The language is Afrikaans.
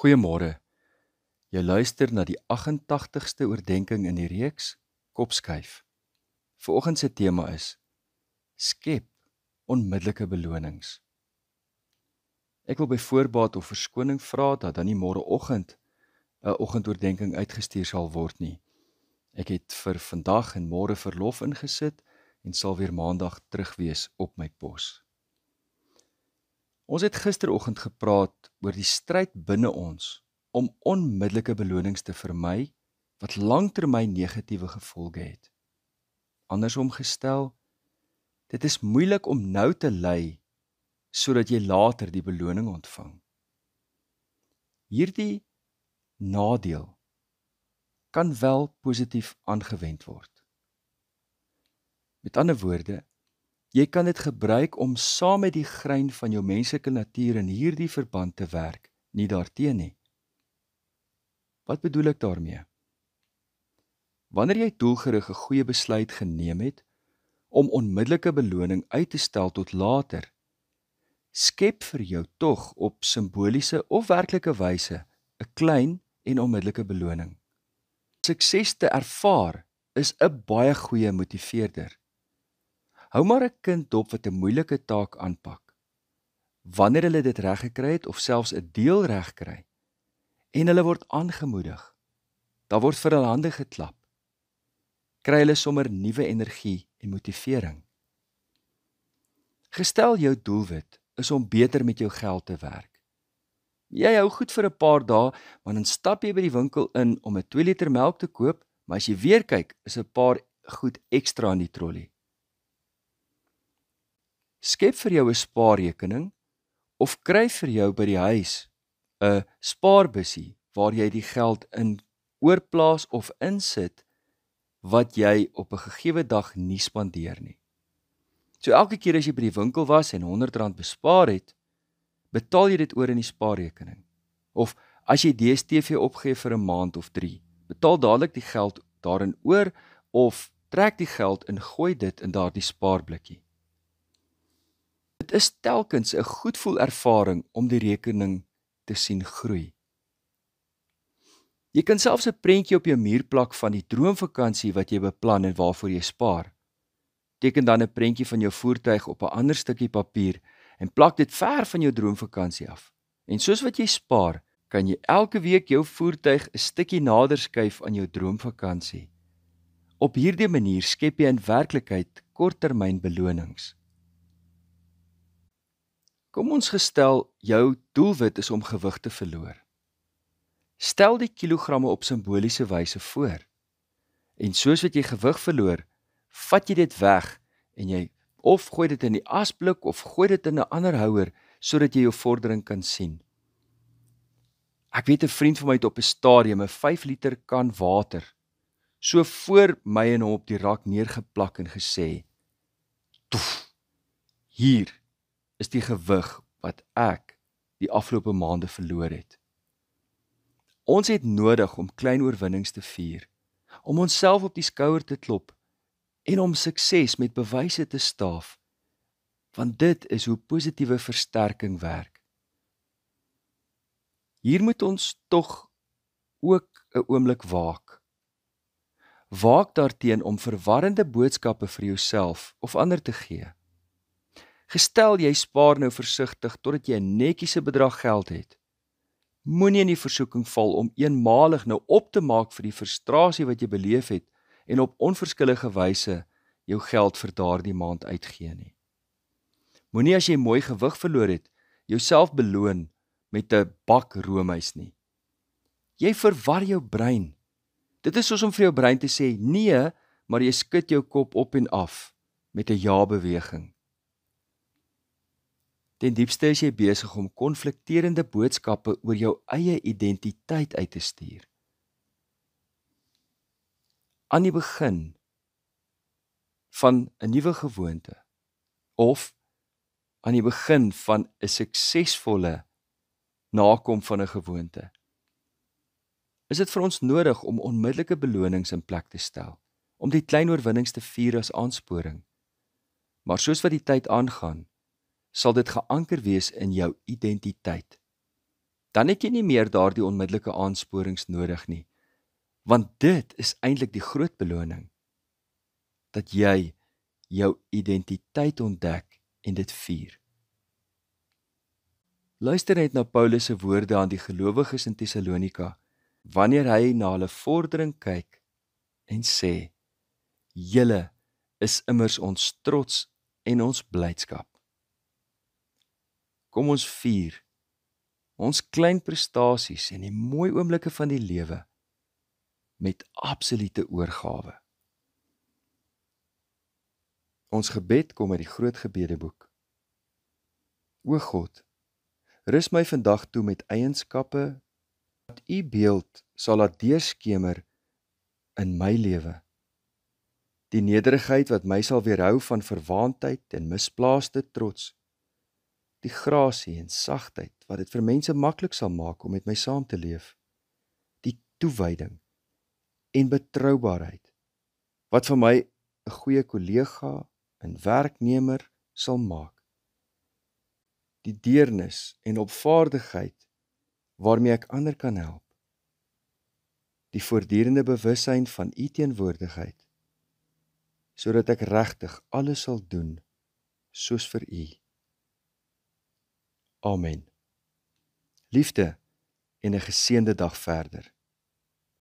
Goeiemôre. Jy luister na die 88ste oordeenking in die reeks Kopskuif. Vanoggend se tema is: skep onmiddellike belonings. Ek wil by voorbaat of verskoning vra dat dan nie môreoggend 'n oggendoordenking uitgestuur sal word nie. Ek het vir vandag en môre verlof ingesit en sal weer maandag terug wees op my pos. Ons het gisteroggend gepraat oor die stryd binne ons om onmiddellike belonings te vermy wat langtermyn negatiewe gevolge het. Andersom gestel, dit is moeilik om nou te ly sodat jy later die beloning ontvang. Hierdie nadeel kan wel positief aangewend word. Met ander woorde, jy kan dit gebruik om saam met die grein van jou menslike natuur in hierdie verband te werk, nie daarteen nie. Wat bedoel ek daarmee? Wanneer jy doelgerig 'n goeie besluit geneem het om onmiddellike beloning uit te stel tot later, skep vir jou tog op simboliese of werklike wyse 'n klein en onmiddellike beloning. Sukses te ervaar is 'n baie goeie motiveerder. Hou maar 'n kind dop wat 'n moeilike taak aanpak. Wanneer hulle dit reg gekry het of selfs 'n deel reg kry en hulle word aangemoedig, daar word vir hulle hande geklap, kry hulle sommer nuwe energie en motivering. Gestel jou doelwit is om beter met jou geld te werk. Jy hou goed vir 'n paar dae, maar dan stap jy by die winkel in om 'n 2 liter melk te koop, maar as jy weer kyk, is 'n paar goed ekstra in die trolly. Skep vir jou 'n spaarrekening of kry vir jou by die huis 'n spaarbussie waar jy die geld in oorplaas of insit wat jy op 'n gegeewe dag nie spandeer nie. So elke keer as jy by die winkel was en R100 bespaar het, betaal jy dit oor in die spaarrekening. Of as jy DStv opgee vir 'n maand of 3, betaal dadelik die geld daarin oor of trek die geld en gooi dit in daardie spaarblikkie. Dit is telkens 'n goedvoel ervaring om die rekening te sien groei. Jy kan selfs 'n prentjie op jou muur plak van die droomvakansie wat jy beplan en waarvoor jy spaar. Teken dan 'n prentjie van jou voertuig op 'n ander stukkie papier en plak dit ver van jou droomvakansie af. En soos wat jy spaar, kan jy elke week jou voertuig 'n stukkie nader skuif aan jou droomvakansie. Op hierdie manier skep jy in werklikheid korttermyn belonings. Kom ons gestel jou doelwit is om gewig te verloor. Stel die kilogramme op simboliese wyse voor. En soos wat jy gewig verloor, vat jy dit weg en jy of gooi dit in die asblik of gooi dit in 'n ander houer sodat jy jou vordering kan sien. Ek weet 'n vriend van my het op 'n stadium 'n 5 liter kan water so voor my en hom op die rak neergeplak en gesê: "Toef, hier is die gewig wat ek die afgelope maande verloor het." Ons het nodig om klein oorwinnings te vier, om onsself op die skouer te klop en om sukses met bewyse te staaf, want dit is hoe positiewe versterking werk. Hier moet ons tog ook 'n oomblik waak. Waak daarteen om verwarrende boodskappe vir jouself of ander te gee. Gestel jy spaar nou versigtig totdat jy 'n netjiese bedrag geld het. Moenie in die versoeking val om eenmalig nou op te maak vir die frustrasie wat jy beleef het en op onverskillige wyse jou geld vir daardie maand uitgee nie. Moenie as jy mooi gewig verloor het, jouself beloon met 'n bak roomys nie. Jy verwar jou brein. Dit is soos om vir jou brein te sê nee, maar jy skud jou kop op en af met 'n ja-beweging. Ten diepste is jy besig om konflikterende boodskappe oor jou eie identiteit uit te stuur. Aan die begin van 'n nuwe gewoonte of aan die begin van 'n suksesvolle nakom van 'n gewoonte, is dit vir ons nodig om onmiddellike belonings in plek te stel, om die klein oorwinnings te vier as aansporing. Maar soos wat die tyd aangaan, sal dit geanker wees in jou identiteit. dan het jy nie meer daardie onmiddellike aansporings nodig nie, want dit is eintlik die groot beloning, dat jy jou identiteit ontdek en dit vier. Luister net na Paulus se woorde aan die gelowiges in Tessalonika, wanneer hy na hulle vordering kyk en sê, julle is immers ons trots en ons blydskap. Kom ons vier ons klein prestasies en die mooi oomblikke van die lewe met absolute oorgawe. Ons gebed kom uit die Groot Gebedeboek. O God, rus my vandag toe met eienskappe dat U beeld sal laat deurskemer in my lewe. Die nederigheid wat my sal weerhou van verwaandheid en misplaaste trots. Die grasie en sagtheid wat dit vir mense maklik sal maak om met my saam te leef. Die toewyding en betroubaarheid wat vir my 'n goeie kollega en werknemer sal maak. Die deernis en opvaardigheid waarmee ek ander kan help. Die voortdurende bewussyn van U teenwoordigheid, sodat ek regtig alles sal doen soos vir U. Amen. Liefde en 'n geseënde dag verder.